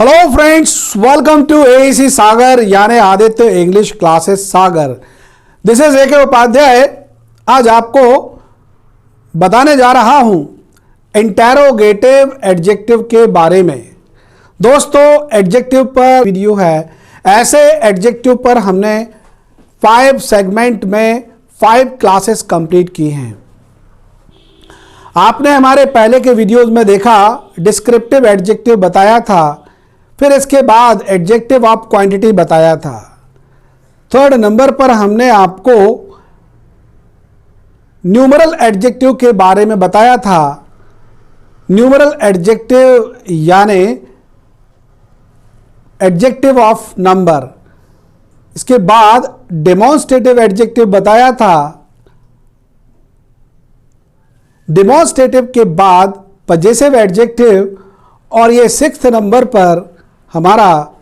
Hello friends, welcome to AC Sagar यानी Aditya English classes Sagar. This is A K Upadhyay. आज आपको बताने जा रहा हूं इंटेरोगेटिव एडजेक्टिव के बारे में। दोस्तों, एडजेक्टिव पर वीडियो है। ऐसे एडजेक्टिव पर हमने 5 सेगमेंट में 5 क्लासेस कंप्लीट की हैं। आपने हमारे पहले के वीडियोस में देखा, डिस्क्रिप्टिव एडजेक्टिव बताया था, फिर इसके बाद एडजेक्टिव ऑफ क्वांटिटी बताया था। 3rd नंबर पर हमने आपको न्यूमरल एडजेक्टिव के बारे में बताया था। न्यूमरल एडजेक्टिव यानी एडजेक्टिव ऑफ नंबर। इसके बाद डेमोन्स्ट्रेटिव एडजेक्टिव बताया था। डेमोन्स्ट्रेटिव के बाद पजेसिव एडजेक्टिव, और ये 6th नंबर पर हमारा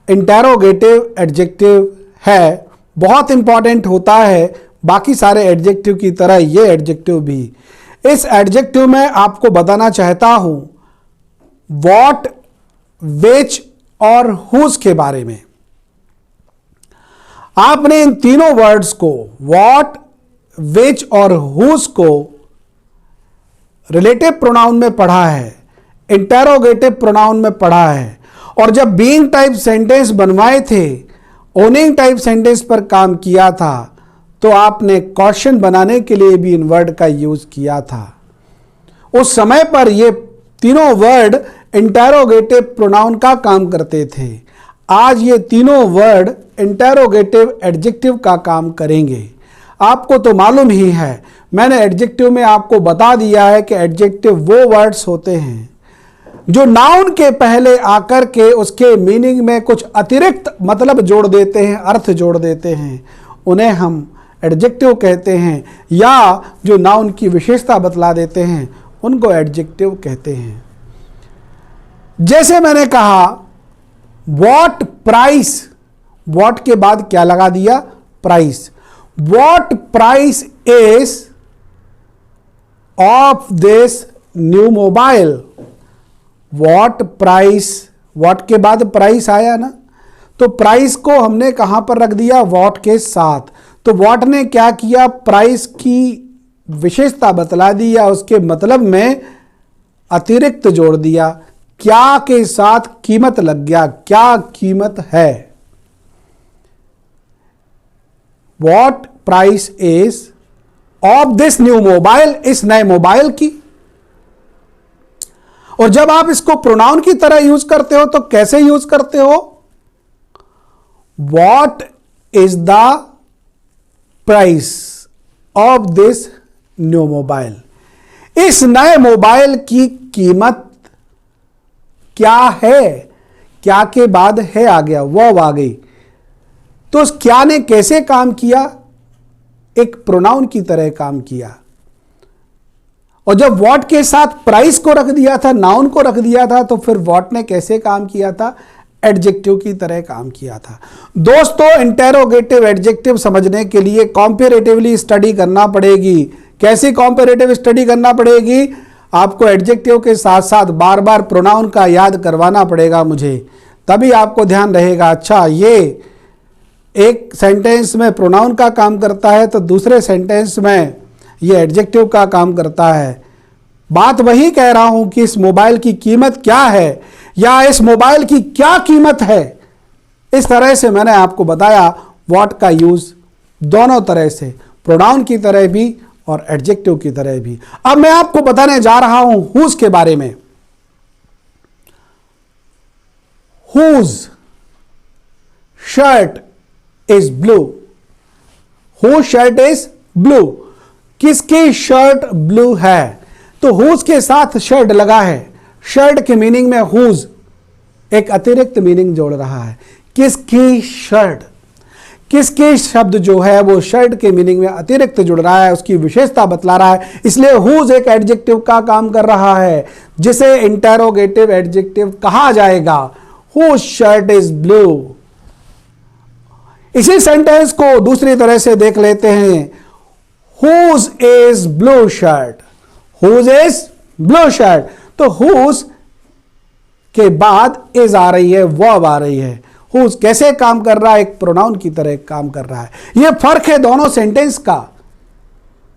इंटेरोगेटिव एडजेक्टिव है। बहुत इंपॉर्टेंट होता है, बाकी सारे एडजेक्टिव की तरह ये एडजेक्टिव भी। इस एडजेक्टिव में आपको बताना चाहता हूं व्हाट, विच और हुज के बारे में। आपने इन तीनों वर्ड्स को, व्हाट, विच और हुज को रिलेटिव प्रोनाउन में पढ़ा है, इंटेरोगेटिव प्रोनाउन में पढ़ा है, और जब बीइंग टाइप सेंटेंस बनवाए थे, ओनिंग टाइप सेंटेंस पर काम किया था, तो आपने क्वेश्चन बनाने के लिए भी इन वर्ड का यूज किया था। उस समय पर ये तीनों वर्ड इंटेरोगेटिव प्रोनाउन का काम करते थे। आज ये तीनों वर्ड इंटेरोगेटिव एडजेक्टिव का काम करेंगे। आपको तो मालूम ही है, मैंने एडजेक्टिव में आपको बता दिया है कि एडजेक्टिव वो वर्ड्स होते हैं जो नाउन के पहले आकर के उसके मीनिंग में कुछ अतिरिक्त मतलब जोड़ देते हैं, अर्थ जोड़ देते हैं। उन्हें हम एडजेक्टिव कहते हैं, या जो नाउन की विशेषता बतला देते हैं उनको एडजेक्टिव कहते हैं। जैसे मैंने कहा व्हाट प्राइस, व्हाट के बाद क्या लगा दिया? Price. What price is of this new mobile. What price, what के बाद प्राइस आया ना, तो प्राइस को हमने कहां पर रख दिया? व्हाट के साथ। तो व्हाट ने क्या किया? प्राइस की विशेषता बतला दी या उसके मतलब में अतिरिक्त जोड़ दिया। क्या के साथ कीमत लग गया, क्या कीमत है। What price is of this new mobile, इस नए मोबाइल की। और जब आप इसको प्रोनाउन की तरह यूज करते हो तो कैसे यूज करते हो? What is the price of this new mobile. इस नए मोबाइल की कीमत क्या है? क्या के बाद है आ गया, वो आ गई। तो उस क्या ने कैसे काम किया? एक प्रोनाउन की तरह काम किया। और जब व्हाट के साथ प्राइस को रख दिया था, नाउन को रख दिया था, तो फिर व्हाट ने कैसे काम किया था? एडजेक्टिव की तरह काम किया था। दोस्तों, इंटेरोगेटिव एडजेक्टिव समझने के लिए कॉम्पेरेटिवली स्टडी करना पड़ेगी। कैसी कॉम्पेरेटिव स्टडी करना पड़ेगी? आपको एडजेक्टिव के साथ साथ बार बार प्रोनाउन का याद करवाना पड़ेगा मुझे, तभी आपको ध्यान रहेगा। अच्छा, ये एक सेंटेंस में प्रोनाउन का काम करता है तो दूसरे सेंटेंस में ये एडजेक्टिव का काम करता है। बात वही कह रहा हूं कि इस मोबाइल की कीमत क्या है, या इस मोबाइल की क्या कीमत है। इस तरह से मैंने आपको बताया व्हाट का यूज दोनों तरह से, प्रोनाउन की तरह भी और एडजेक्टिव की तरह भी। अब मैं आपको बताने जा रहा हूं हुज के बारे में। Whose shirt is blue. Whose shirt is blue. किसकी शर्ट ब्लू है? तो हुज के साथ शर्ट लगा है। शर्ट के मीनिंग में हुज एक अतिरिक्त मीनिंग जोड़ रहा है। किसकी शर्ट, किसकी शब्द जो है वो शर्ट के मीनिंग में अतिरिक्त जुड़ रहा है, उसकी विशेषता बतला रहा है। इसलिए हुज एक एडजेक्टिव का काम कर रहा है जिसे इंटेरोगेटिव एडजेक्टिव कहा जाएगा। Whose shirt is blue. इसी सेंटेंस को दूसरी तरह से देख लेते हैं। Whose is blue shirt? Whose is blue shirt? तो whose के बाद इज आ रही है, वर्ब आ रही है। हुज कैसे काम कर रहा है, एक प्रोनाउन की तरह काम कर रहा है। यह फर्क है दोनों सेंटेंस का।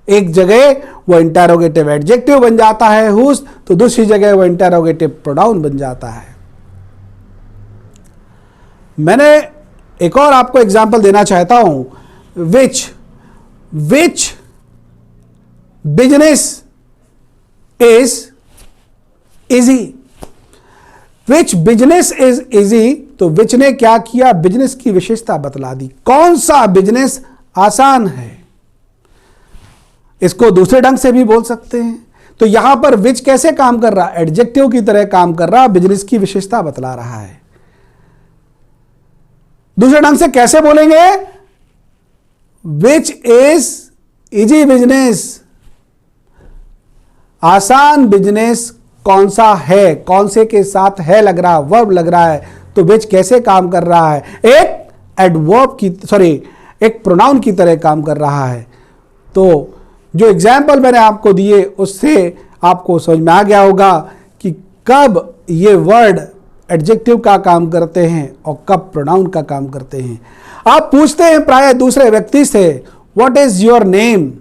एक जगह वो इंटरोगेटिव एडजेक्टिव बन जाता है हुज, तो दूसरी जगह वो इंटरोगेटिव प्रोनाउन बन जाता है। मैंने एक और आपको एग्जांपल देना चाहता हूं। Which business is easy. Which business is easy, तो विच ने क्या किया, बिजनेस की विशेषता बतला दी। कौन सा बिजनेस आसान है। इसको दूसरे ढंग से भी बोल सकते हैं। तो यहां पर विच कैसे काम कर रहा है, एडजेक्टिव की तरह काम कर रहा है, बिजनेस की विशेषता बतला रहा है। दूसरे ढंग से कैसे बोलेंगे, विच इज इजी बिजनेस, आसान बिजनेस कौन सा है, कौन से के साथ है लग रहा है, वर्ब लग रहा है, तो विच कैसे काम कर रहा है, एक एडवर्ब की एक प्रोनाउन की तरह काम कर रहा है। तो जो एग्जाम्पल मैंने आपको दिए उससे आपको समझ में आ गया होगा कि कब ये वर्ड एडजेक्टिव का काम करते हैं और कब प्रोनाउन का काम करते हैं। आप पूछते हैं प्राय दूसरे व्यक्ति से, what is your name,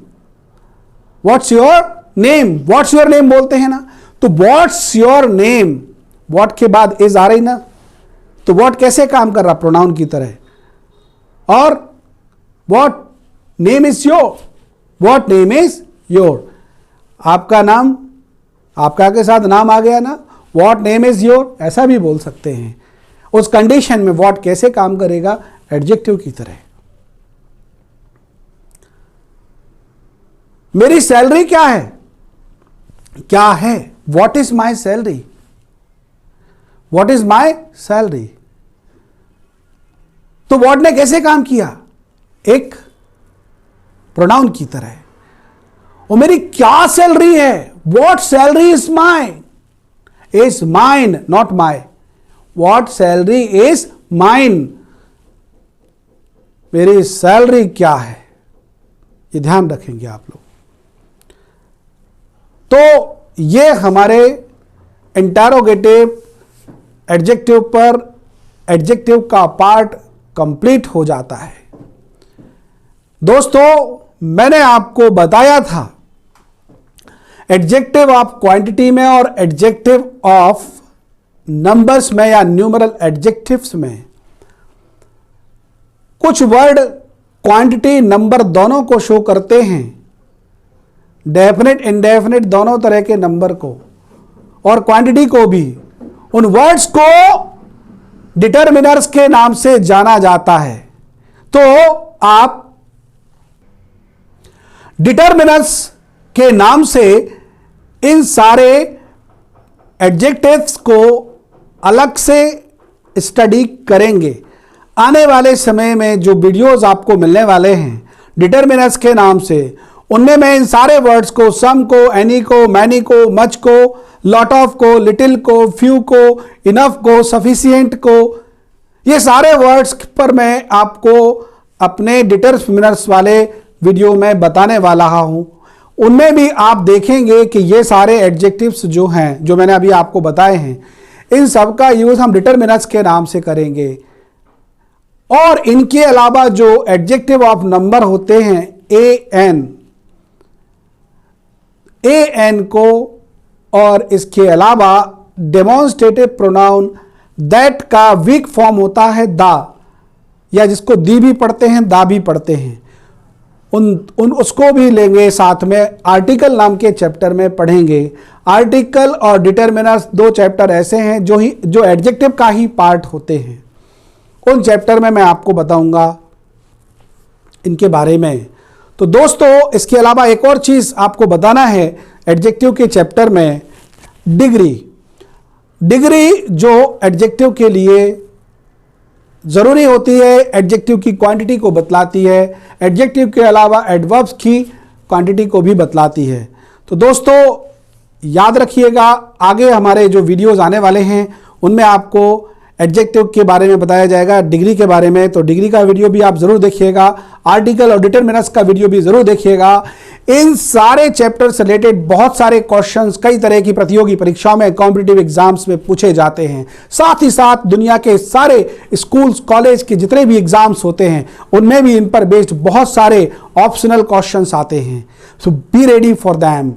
what's your name, what's your name बोलते हैं ना, तो व्हाट्स योर नेम, व्हाट के बाद इज आ रही ना, तो व्हाट कैसे काम कर रहा, प्रोनाउन की तरह। और what name is your, what name is your, आपका नाम, आपका के साथ नाम आ गया ना, व्हाट नेम इज योर, ऐसा भी बोल सकते हैं। उस कंडीशन में व्हाट कैसे काम करेगा, एडजेक्टिव की तरह। मेरी सैलरी क्या है, क्या है, what is my salary, what is my salary. तो व्हाट ने कैसे काम किया, एक प्रोनाउन की तरह। और मेरी क्या सैलरी है, what salary is mine, is mine not my, what salary is mine, मेरी सैलरी क्या है, ये ध्यान रखेंगे आप लोग। तो ये हमारे इंटरोगेटिव एडजेक्टिव पर एडजेक्टिव का पार्ट कंप्लीट हो जाता है। दोस्तों, मैंने आपको बताया था एडजेक्टिव ऑफ क्वांटिटी में और एडजेक्टिव ऑफ नंबर्स में या न्यूमरल एडजेक्टिव्स में कुछ वर्ड क्वांटिटी नंबर दोनों को शो करते हैं, डेफिनेट इंडेफिनेट दोनों तरह के नंबर को और क्वांटिटी को भी। उन वर्ड्स को डिटरमिनर्स के नाम से जाना जाता है। तो आप डिटरमिनर्स के नाम से इन सारे एडजेक्टिव्स को अलग से स्टडी करेंगे। आने वाले समय में जो वीडियोस आपको मिलने वाले हैं डिटरमिनर्स के नाम से, उनमें मैं इन सारे वर्ड्स को, सम को, एनी को, मैनी को, मच को, लॉट ऑफ को, लिटिल को, फ्यू को, इनफ को, सफिशिएंट को, ये सारे वर्ड्स पर मैं आपको अपने डिटरमिनर्स वाले वीडियो में बताने वाला हूं। उनमें भी आप देखेंगे कि ये सारे एडजेक्टिव्स जो हैं, जो मैंने अभी आपको बताए हैं, इन सब का यूज हम डिटरमिनर्स के नाम से करेंगे। और इनके अलावा जो एडजेक्टिव ऑफ नंबर होते हैं, ए एन को, और इसके अलावा डेमोन्स्ट्रेटिव प्रोनाउन दैट का वीक फॉर्म होता है दा, या जिसको दी भी पढ़ते हैं, दा भी पढ़ते हैं, उसको भी लेंगे। साथ में आर्टिकल नाम के चैप्टर में पढ़ेंगे। आर्टिकल और डिटरमिनर्स दो चैप्टर ऐसे हैं जो एडजेक्टिव का ही पार्ट होते हैं। उन चैप्टर में मैं आपको बताऊंगा इनके बारे में। तो दोस्तों, इसके अलावा एक और चीज़ आपको बताना है एडजेक्टिव के चैप्टर में, डिग्री जो एडजेक्टिव के लिए ज़रूरी होती है, एडजेक्टिव की क्वांटिटी को बतलाती है। एडजेक्टिव के अलावा एडवर्ब्स की क्वांटिटी को भी बतलाती है। तो दोस्तों याद रखिएगा, आगे हमारे जो वीडियोस आने वाले हैं उनमें आपको एडजेक्टिव के बारे में बताया जाएगा, डिग्री के बारे में, तो डिग्री का वीडियो भी आप जरूर देखिएगा, आर्टिकल और डिटरमिनर्स का वीडियो भी जरूर देखिएगा। इन सारे चैप्टर से रिलेटेड बहुत सारे क्वेश्चंस कई तरह की प्रतियोगी परीक्षाओं में, कॉम्पिटिटिव एग्जाम्स में पूछे जाते हैं। साथ ही साथ दुनिया के सारे स्कूल्स कॉलेज के जितने भी एग्जाम्स होते हैं उनमें भी इन पर बेस्ड बहुत सारे ऑप्शनल क्वेश्चंस आते हैं। सो बी रेडी फॉर दैम।